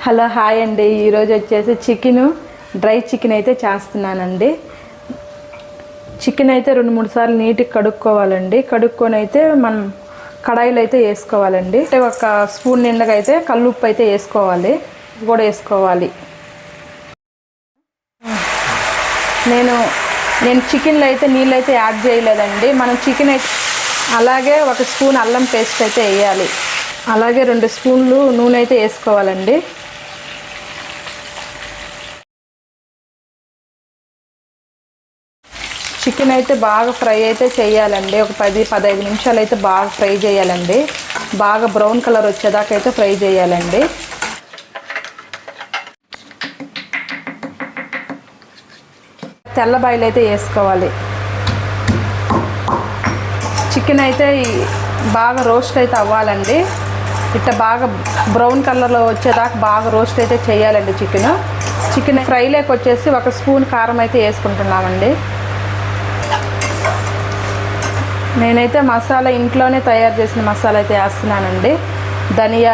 Hello hi అండి. ఈరోజు వచ్చేసి డ్రై చికెన్ అయితే చేస్తున్నానండి. చికెన్ అయితే 2-3 సార్లు నీట్గా కడుక్కోవాలండి. కడుక్కొని అయితే మనం కడాయిలో అయితే వేసుకోవాలండి. ఒక స్పూన్ నిండగా అయితే కల్లుప్పు అయితే వేసుకోవాలి, కూడా వేసుకోవాలి. నేను చికెన్లో అయితే నీళ్ళు అయితే యాడ్ చేయలేదండి. మనం చికెన్ అయితే అలాగే 1 స్పూన్ అల్లం పేస్ట్ అయితే వేయాలి. అలాగే 2 స్పూన్లు నూనె అయితే వేసుకోవాలండి. చికెన్ అయితే బాగా ఫ్రై అయితే చేయాలండి. ఒక 10-15 నిమిషాలు అయితే బాగా ఫ్రై చేయాలండి. బాగా బ్రౌన్ కలర్ వచ్చేదాకా అయితే ఫ్రై చేయాలండి. తెల్లబాయలు అయితే వేసుకోవాలి. చికెన్ అయితే బాగా రోస్ట్ అయితే అవ్వాలండి. ఇట్లా బాగా బ్రౌన్ కలర్లో వచ్చేదాకా బాగా రోస్ట్ అయితే చేయాలండి. చికెన్ ఫ్రైలోకి వచ్చేసి 1 స్పూన్ కారం అయితే వేసుకుంటున్నామండి. నేనైతే మసాలా ఇంట్లోనే తయారు చేసిన మసాలా అయితే వేస్తున్నానండి. ధనియా,